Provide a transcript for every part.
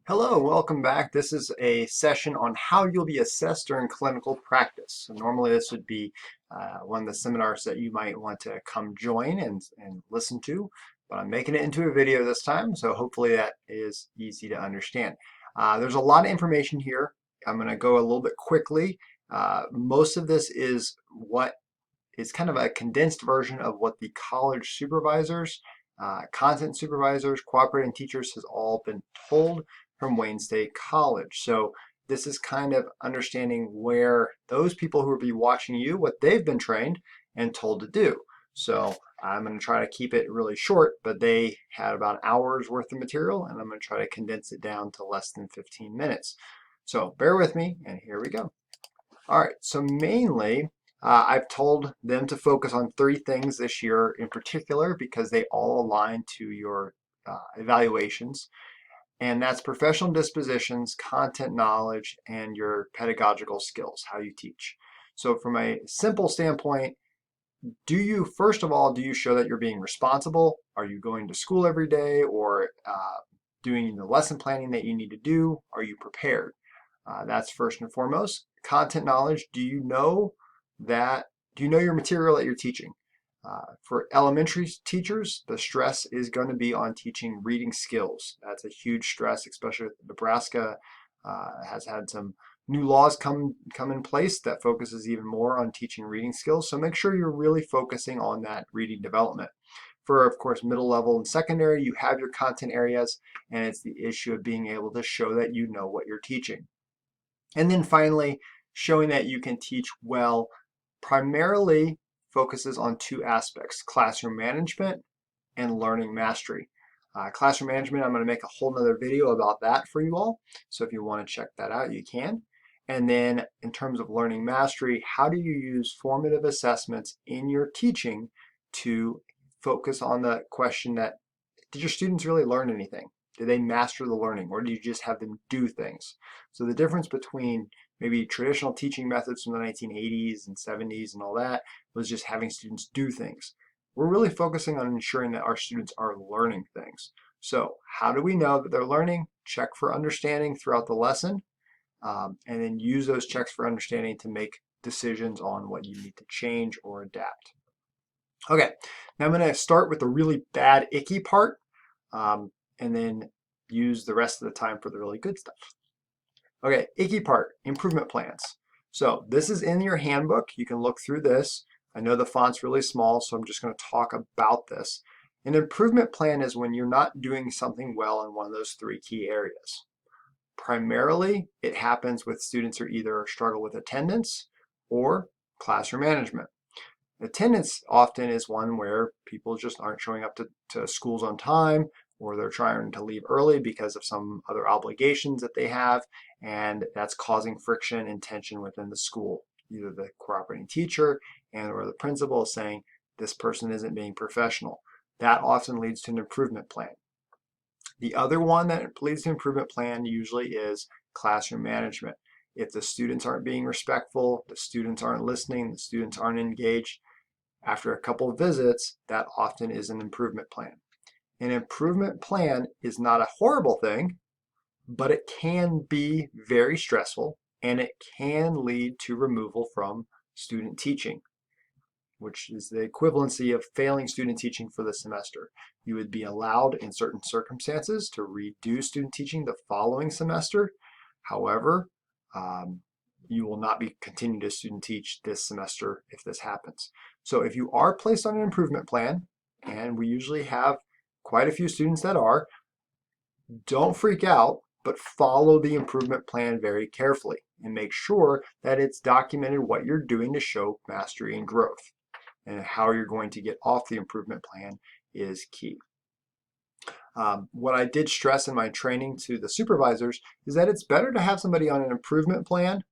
Hello, welcome back. This is a session on how you'll be assessed during clinical practice. So normally this would be one of the seminars that you might want to come join and listen to, but I'm making it into a video this time, so hopefully that is easy to understand. There's a lot of information here. I'm going to go a little bit quickly. Most of this is what is kind of a condensed version of what the college supervisors, content supervisors, cooperating teachers has all been told from Wayne State College. So this is kind of understanding where those people who will be watching you, what they've been trained and told to do. So I'm going to try to keep it really short, but they had about an hour's worth of material, and I'm going to try to condense it down to less than 15 minutes. So bear with me, and here we go. All right, so mainly I've told them to focus on three things this year in particular because they all align to your evaluations, and that's professional dispositions, content knowledge, and your pedagogical skills, how you teach. So from a simple standpoint, first of all, do you show that you're being responsible? Are you going to school every day or doing the lesson planning that you need to do? Are you prepared? That's first and foremost. Content knowledge, do you know your material that you're teaching? For elementary teachers, the stress is going to be on teaching reading skills. That's a huge stress, especially with Nebraska has had some new laws come in place that focuses even more on teaching reading skills. So make sure you're really focusing on that reading development. For, of course, middle level and secondary, you have your content areas, and it's the issue of being able to show that you know what you're teaching. And then finally, showing that you can teach well primarily focuses on two aspects: classroom management and learning mastery. Classroom management, I'm going to make a whole nother video about that for you all. So if you want to check that out, you can. And then in terms of learning mastery, how do you use formative assessments in your teaching to focus on the question that, did your students really learn anything? Did they master the learning, or do you just have them do things? So the difference between maybe traditional teaching methods from the 1980s and 70s and all that was just having students do things. We're really focusing on ensuring that our students are learning things. So how do we know that they're learning? Check for understanding throughout the lesson, and then use those checks for understanding to make decisions on what you need to change or adapt. Okay, now I'm going to start with the really bad, icky part, and then use the rest of the time for the really good stuff. Okay, icky part, improvement plans. So this is in your handbook. You can look through this. I know the font's really small, so I'm just going to talk about this. An improvement plan is when you're not doing something well in one of those three key areas. Primarily, it happens with students who either struggle with attendance or classroom management. Attendance often is one where people just aren't showing up to schools on time, or they're trying to leave early because of some other obligations that they have, and that's causing friction and tension within the school. Either the cooperating teacher or the principal is saying, this person isn't being professional. That often leads to an improvement plan. The other one that leads to improvement plan usually is classroom management. If the students aren't being respectful, the students aren't listening, the students aren't engaged, after a couple of visits, that often is an improvement plan. An improvement plan is not a horrible thing, but it can be very stressful, and it can lead to removal from student teaching, which is the equivalency of failing student teaching for the semester. You would be allowed in certain circumstances to redo student teaching the following semester. However, you will not be continuing to student teach this semester if this happens. So if you are placed on an improvement plan, and we usually have quite a few students that are, don't freak out, but follow the improvement plan very carefully and make sure that it's documented what you're doing to show mastery and growth. And how you're going to get off the improvement plan is key. What I did stress in my training to the supervisors is that it's better to have somebody on an improvement plan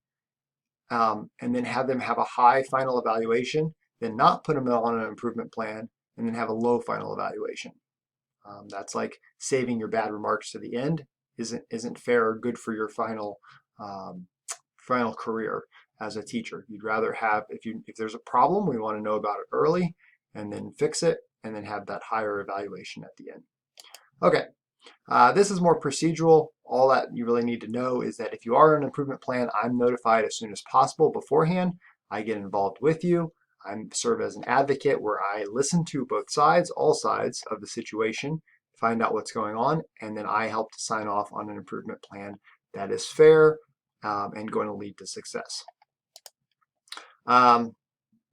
and then have them have a high final evaluation than not put them on an improvement plan and then have a low final evaluation. That's like saving your bad remarks to the end isn't fair or good for your final career as a teacher. You'd rather have, if there's a problem, we want to know about it early and then fix it and then have that higher evaluation at the end. Okay, this is more procedural. all that you really need to know is that if you are an improvement plan, I'm notified as soon as possible beforehand. I get involved with you. I serve as an advocate where I listen to both sides, all sides of the situation, find out what's going on, and then I help to sign off on an improvement plan that is fair and going to lead to success.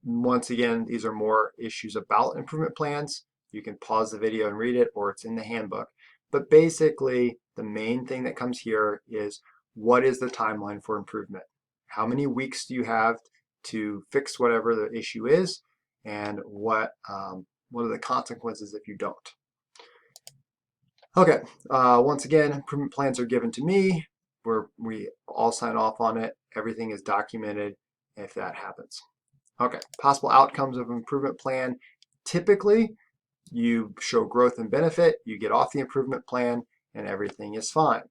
Once again, these are more issues about improvement plans. You can pause the video and read it, or it's in the handbook. But basically, the main thing that comes here is, what is the timeline for improvement? How many weeks do you have to fix whatever the issue is, and what are the consequences if you don't? Okay, once again, improvement plans are given to me, where we all sign off on it. Everything is documented if that happens. Okay, possible outcomes of improvement plan. Typically, you show growth and benefit, you get off the improvement plan, and everything is fine.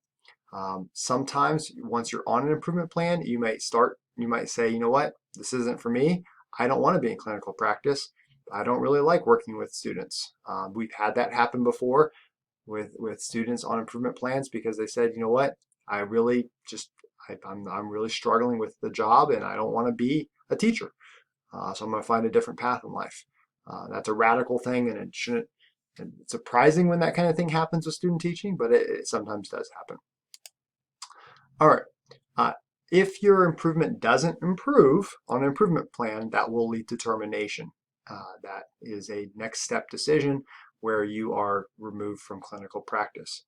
Sometimes, once you're on an improvement plan, you might say, you know what, this isn't for me. I don't want to be in clinical practice. I don't really like working with students. We've had that happen before with students on improvement plans because they said, you know what, I'm really struggling with the job and I don't want to be a teacher. So I'm going to find a different path in life. That's a radical thing, and it shouldn't. It's surprising when that kind of thing happens with student teaching, but it sometimes does happen. All right. If your improvement doesn't improve on an improvement plan, that will lead to termination. That is a next step decision where you are removed from clinical practice.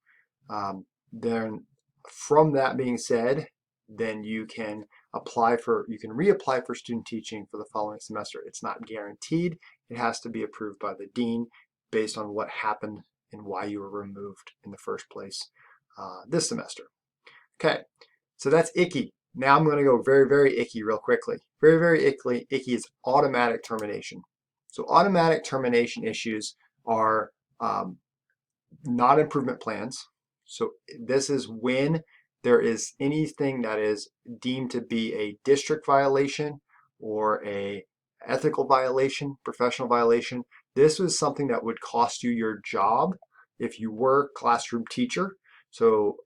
Then, from that being said, then you can reapply for student teaching for the following semester. It's not guaranteed. It has to be approved by the dean based on what happened and why you were removed in the first place this semester. Okay, so that's icky. Now I'm going to go very, very icky real quickly. Very, very icky is automatic termination. So automatic termination issues are not improvement plans. So this is when there is anything that is deemed to be a district violation or a ethical violation, professional violation. This was something that would cost you your job if you were a classroom teacher. So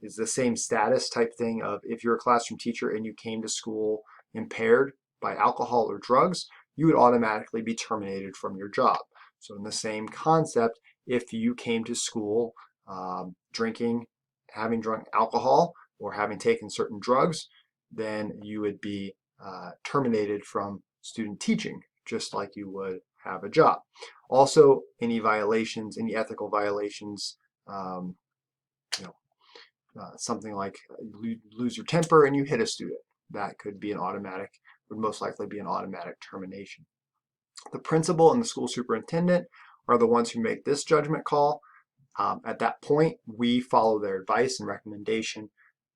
it's the same status type thing of if you're a classroom teacher and you came to school impaired by alcohol or drugs, you would automatically be terminated from your job. So in the same concept, if you came to school drinking, having drunk alcohol, or having taken certain drugs, then you would be terminated from student teaching, just like you would have a job. Also, any violations, any ethical violations, something like you lose your temper and you hit a student, that could be would most likely be an automatic termination. The principal and the school superintendent are the ones who make this judgment call. At that point, we follow their advice and recommendation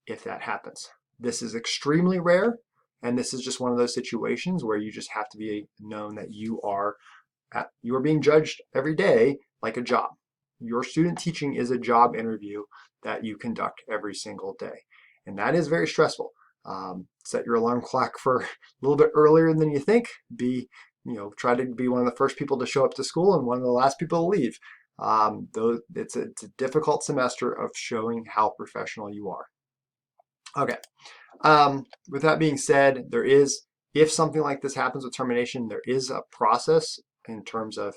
if that happens. This is extremely rare, and this is just one of those situations where you just have to be known that you are being judged every day like a job. Your student teaching is a job interview that you conduct every single day, and that is very stressful. Set your alarm clock for a little bit earlier than you think. Try to be one of the first people to show up to school and one of the last people to leave. It's a difficult semester of showing how professional you are. Okay. With that being said, if something like this happens with termination, there is a process in terms of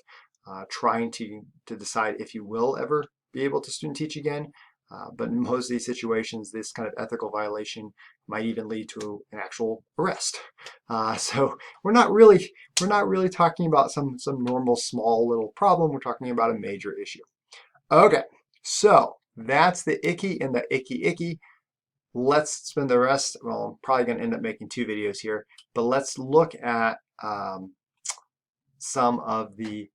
trying to decide if you will ever be able to student teach again. But in most of these situations, this kind of ethical violation might even lead to an actual arrest. So we're not really talking about some normal small little problem. We're talking about a major issue. Okay, so that's the icky and the icky. Let's spend the rest. Well, I'm probably going to end up making 2 videos here, but let's look at some of the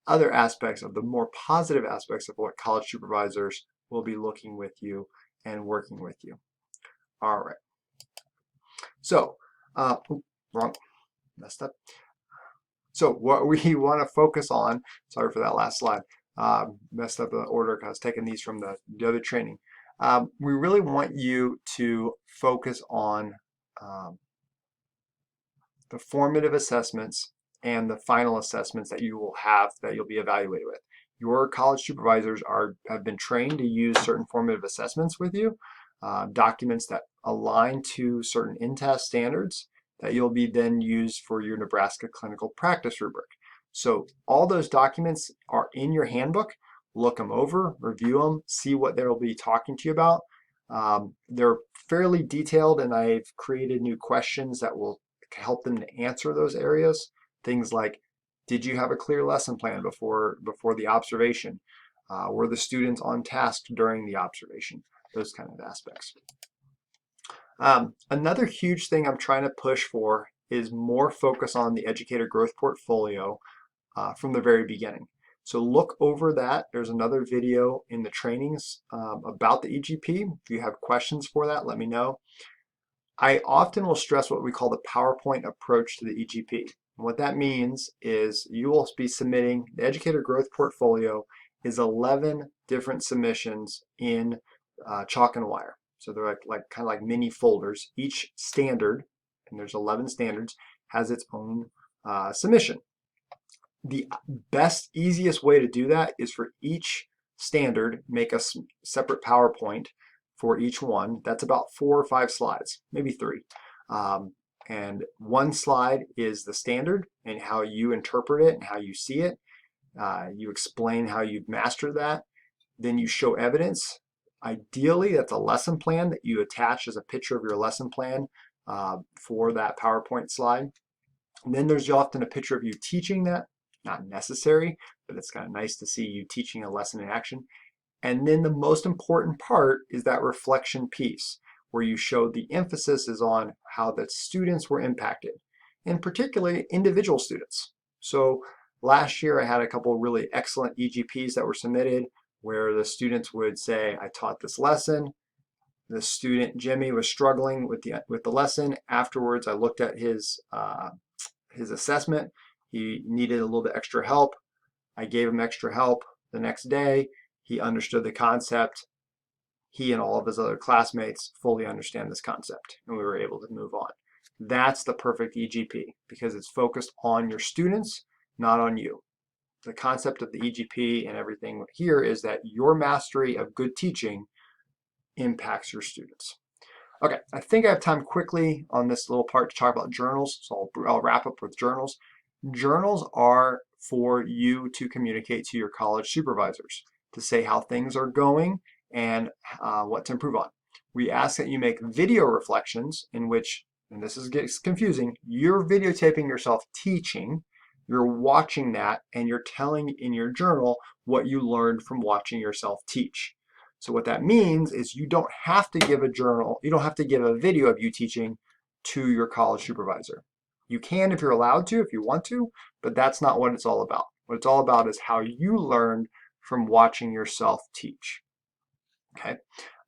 other aspects of the more positive aspects of what college supervisors will be looking with you and working with you. All right. So, wrong, messed up. So what we want to focus on, sorry for that last slide, messed up the order because I was taking these from the other training. We really want you to focus on the formative assessments and the final assessments that you will have that you'll be evaluated with. Your college supervisors have been trained to use certain formative assessments with you, documents that align to certain INTAS standards that you'll be then used for your Nebraska clinical practice rubric. So all those documents are in your handbook. Look them over, review them, see what they'll be talking to you about. They're fairly detailed, and I've created new questions that will help them to answer those areas. Things like, did you have a clear lesson plan before the observation? Were the students on task during the observation? Those kind of aspects. Another huge thing I'm trying to push for is more focus on the educator growth portfolio from the very beginning. So look over that. There's another video in the trainings about the EGP. If you have questions for that, let me know. I often will stress what we call the PowerPoint approach to the EGP. And what that means is you will be submitting, the educator growth portfolio is 11 different submissions in chalk and wire. So they're kind of like mini folders. Each standard, and there's 11 standards, has its own submission. The best, easiest way to do that is for each standard, make a separate PowerPoint for each one. That's about 4 or 5 slides, maybe 3. And one slide is the standard and how you interpret it and how you see it. You explain how you've mastered that. Then you show evidence. Ideally, that's a lesson plan that you attach as a picture of your lesson plan for that PowerPoint slide. And then there's often a picture of you teaching that. Not necessary, but it's kind of nice to see you teaching a lesson in action. And then the most important part is that reflection piece, where you show the emphasis is on how the students were impacted, and particularly individual students. So last year I had a couple of really excellent EGPs that were submitted where the students would say, I taught this lesson. The student, Jimmy, was struggling with the lesson. Afterwards, I looked at his assessment. He needed a little bit extra help. I gave him extra help. The next day, he understood the concept. He and all of his other classmates fully understand this concept, and we were able to move on. That's the perfect EGP because it's focused on your students, not on you. The concept of the EGP and everything here is that your mastery of good teaching impacts your students. Okay, I think I have time quickly on this little part to talk about journals, so I'll wrap up with journals. Journals are for you to communicate to your college supervisors, to say how things are going and what to improve on. We ask that you make video reflections in which, and this gets confusing, you're videotaping yourself teaching, you're watching that, and you're telling in your journal what you learned from watching yourself teach. So what that means is you don't have to give a journal, you don't have to give a video of you teaching to your college supervisor. You can if you're allowed to, if you want to, but that's not what it's all about. What it's all about is how you learned from watching yourself teach. Okay,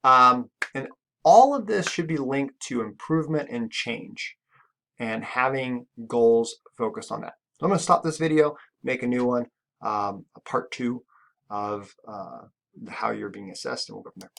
and all of this should be linked to improvement and change and having goals focused on that. So I'm going to stop this video, make a new one, a part 2 of how you're being assessed, and we'll go from there.